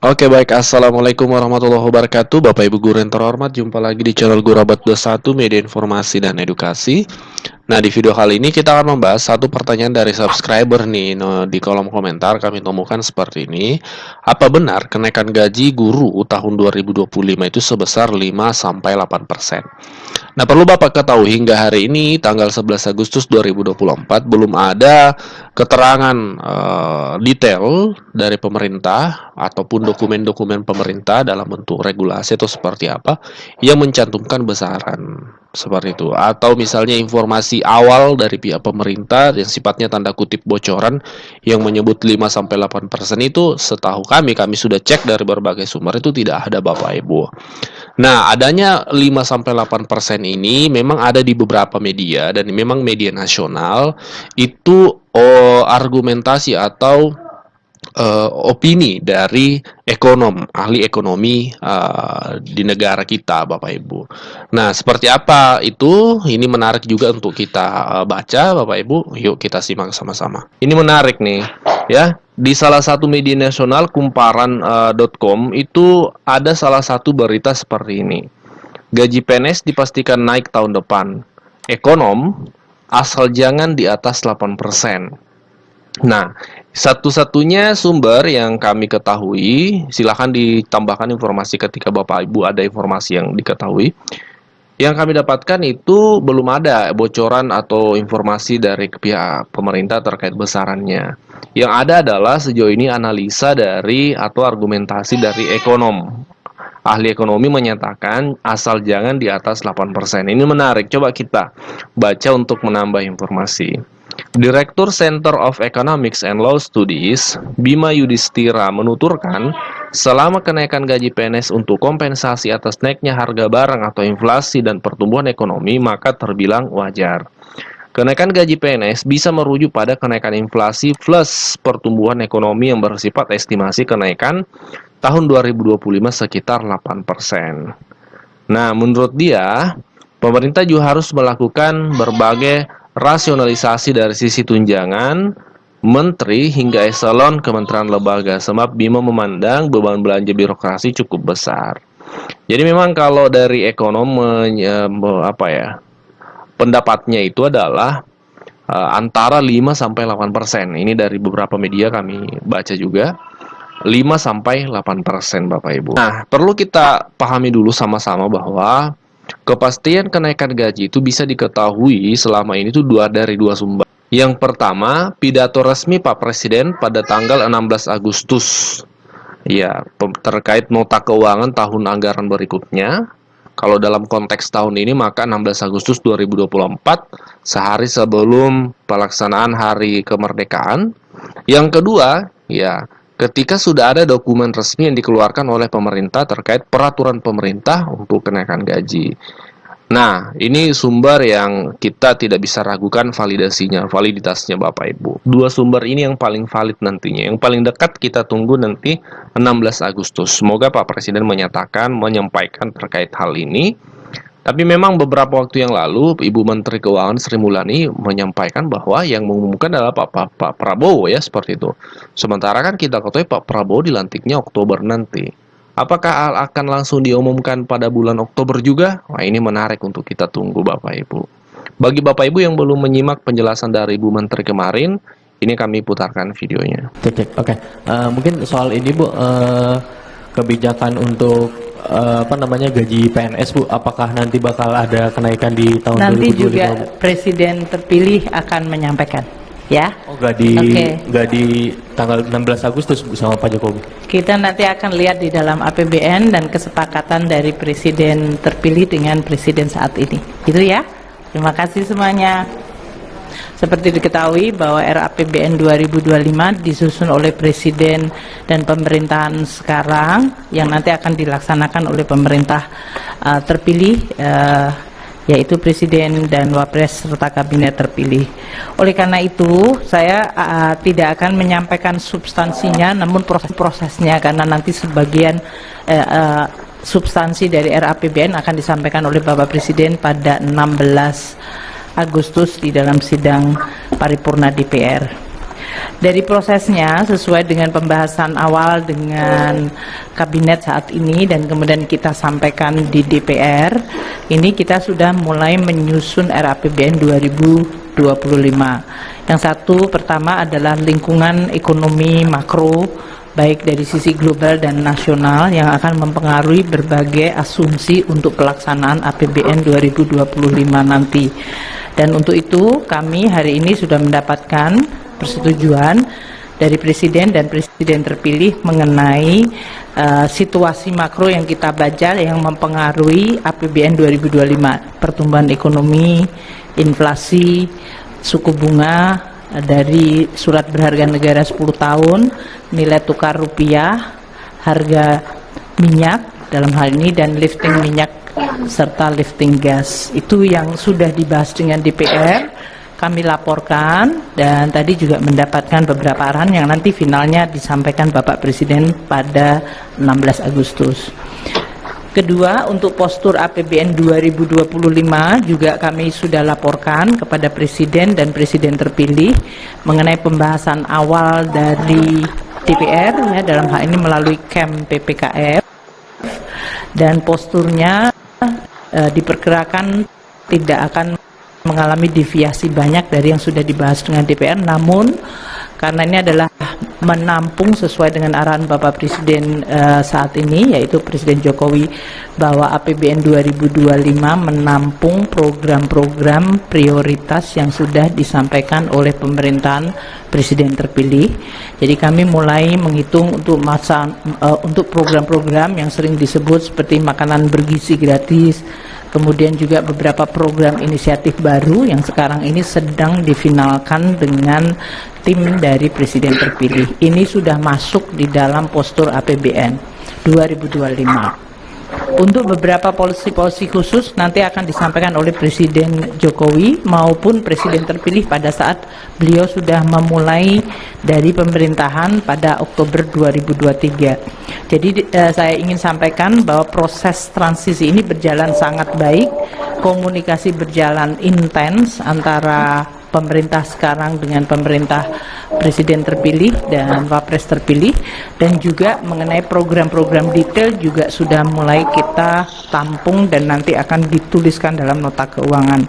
Oke baik, Assalamualaikum warahmatullahi wabarakatuh. Bapak Ibu guru yang terhormat, jumpa lagi di channel Gurabat 21 Media Informasi dan Edukasi. Nah, di video kali ini kita akan membahas satu pertanyaan dari subscriber nih. Di kolom komentar kami temukan seperti ini. Apa benar kenaikan gaji guru tahun 2025 itu sebesar 5-8%? Nah, perlu Bapak ketahui hingga hari ini tanggal 11 Agustus 2024 belum ada keterangan detail dari pemerintah ataupun dokumen-dokumen pemerintah dalam bentuk regulasi atau seperti apa yang mencantumkan besaran seperti itu, atau misalnya informasi awal dari pihak pemerintah yang sifatnya tanda kutip bocoran yang menyebut 5-8% itu setahu kami sudah cek dari berbagai sumber itu tidak ada Bapak Ibu. Nah, adanya 5-8% ini memang ada di beberapa media dan memang media nasional itu argumentasi atau opini dari ahli ekonomi di negara kita, Bapak Ibu. Nah, seperti apa itu? Ini menarik juga untuk kita baca, Bapak Ibu. Yuk kita simak sama-sama. Ini menarik nih, ya. Di salah satu media nasional kumparan.com itu ada salah satu berita seperti ini. Gaji PNS dipastikan naik tahun depan. Ekonom, asal jangan di atas 8%. Nah, satu-satunya sumber yang kami ketahui, silakan ditambahkan informasi ketika Bapak Ibu ada informasi yang diketahui. Yang kami dapatkan itu belum ada bocoran atau informasi dari pihak pemerintah terkait besarannya. Yang ada adalah sejauh ini analisa dari atau argumentasi dari ekonom. Ahli ekonomi menyatakan asal jangan di atas 8%. Ini menarik, coba kita baca untuk menambah informasi. Direktur Center of Economics and Law Studies, Bima Yudhistira menuturkan, selama kenaikan gaji PNS untuk kompensasi atas naiknya harga barang atau inflasi dan pertumbuhan ekonomi, maka terbilang wajar. Kenaikan gaji PNS bisa merujuk pada kenaikan inflasi plus pertumbuhan ekonomi yang bersifat estimasi kenaikan tahun 2025 sekitar 8%. Nah, menurut dia, pemerintah juga harus melakukan berbagai rasionalisasi dari sisi tunjangan menteri hingga eselon kementerian lembaga, sebab Bima memandang beban belanja birokrasi cukup besar. Jadi memang kalau dari ekonom pendapatnya itu adalah antara 5-8%. Ini dari beberapa media kami baca juga. 5-8% Bapak Ibu. Nah, perlu kita pahami dulu sama-sama bahwa kepastian kenaikan gaji itu bisa diketahui selama ini tuh dari dua sumber. Yang pertama, pidato resmi Pak Presiden pada tanggal 16 Agustus. Ya, terkait nota keuangan tahun anggaran berikutnya. Kalau dalam konteks tahun ini maka 16 Agustus 2024, sehari sebelum pelaksanaan Hari Kemerdekaan. Yang kedua, ya, ketika sudah ada dokumen resmi yang dikeluarkan oleh pemerintah terkait peraturan pemerintah untuk kenaikan gaji. Nah, ini sumber yang kita tidak bisa ragukan validitasnya Bapak Ibu. Dua sumber ini yang paling valid nantinya. Yang paling dekat kita tunggu nanti 16 Agustus. Semoga Pak Presiden menyampaikan terkait hal ini. Tapi memang beberapa waktu yang lalu Ibu Menteri Keuangan Sri Mulyani menyampaikan bahwa yang mengumumkan adalah Pak Prabowo, ya, seperti itu. Sementara kan kita ketahui Pak Prabowo dilantiknya Oktober nanti. Apakah akan langsung diumumkan pada bulan Oktober juga? Wah, ini menarik untuk kita tunggu Bapak Ibu. Bagi Bapak Ibu yang belum menyimak penjelasan dari Ibu Menteri kemarin, ini kami putarkan videonya. Oke. Mungkin soal ini Bu, kebijakan untuk gaji PNS Bu, apakah nanti bakal ada kenaikan di tahun 2025? Nanti juga Presiden terpilih akan menyampaikan, ya. Oh, nggak di tanggal 16 Agustus Bu sama Pak Jokowi. Kita nanti akan lihat di dalam APBN dan kesepakatan dari Presiden terpilih dengan Presiden saat ini. Itu ya. Terima kasih semuanya. Seperti diketahui bahwa RAPBN 2025 disusun oleh Presiden dan pemerintahan sekarang yang nanti akan dilaksanakan oleh pemerintah terpilih, yaitu Presiden dan Wapres serta Kabinet terpilih. Oleh karena itu, saya tidak akan menyampaikan substansinya, namun prosesnya, karena nanti sebagian substansi dari RAPBN akan disampaikan oleh Bapak Presiden pada 16 Agustus di dalam sidang paripurna DPR. Dari prosesnya sesuai dengan pembahasan awal dengan kabinet saat ini dan kemudian kita sampaikan di DPR, ini kita sudah mulai menyusun RAPBN 2025. Yang satu pertama adalah lingkungan ekonomi makro baik dari sisi global dan nasional yang akan mempengaruhi berbagai asumsi untuk pelaksanaan APBN 2025 nanti. Dan untuk itu kami hari ini sudah mendapatkan persetujuan dari Presiden dan Presiden terpilih mengenai situasi makro yang kita baca yang mempengaruhi APBN 2025, pertumbuhan ekonomi, inflasi, suku bunga dari surat berharga negara 10 tahun, nilai tukar rupiah, harga minyak dalam hal ini, dan lifting minyak serta lifting gas. Itu yang sudah dibahas dengan DPR, kami laporkan, dan tadi juga mendapatkan beberapa arahan yang nanti finalnya disampaikan Bapak Presiden pada 16 Agustus. Kedua, untuk postur APBN 2025 juga kami sudah laporkan kepada Presiden dan Presiden terpilih mengenai pembahasan awal dari DPR ya, dalam hal ini melalui KEM PPKF, dan posturnya diperkirakan tidak akan mengalami deviasi banyak dari yang sudah dibahas dengan DPR, namun karena ini adalah menampung sesuai dengan arahan Bapak Presiden saat ini, yaitu Presiden Jokowi, bahwa APBN 2025 menampung program-program prioritas yang sudah disampaikan oleh pemerintahan Presiden terpilih. Jadi kami mulai menghitung untuk program-program yang sering disebut seperti makanan bergizi gratis, kemudian juga beberapa program inisiatif baru yang sekarang ini sedang difinalkan dengan tim dari Presiden terpilih. Ini sudah masuk di dalam postur APBN 2025. Untuk beberapa polisi-polisi khusus nanti akan disampaikan oleh Presiden Jokowi maupun Presiden terpilih pada saat beliau sudah memulai dari pemerintahan pada Oktober 2023. Jadi saya ingin sampaikan bahwa proses transisi ini berjalan sangat baik, komunikasi berjalan intens antara pemerintah sekarang dengan pemerintah Presiden terpilih dan Wapres terpilih, dan juga mengenai program-program detail juga sudah mulai kita tampung dan nanti akan dituliskan dalam nota keuangan.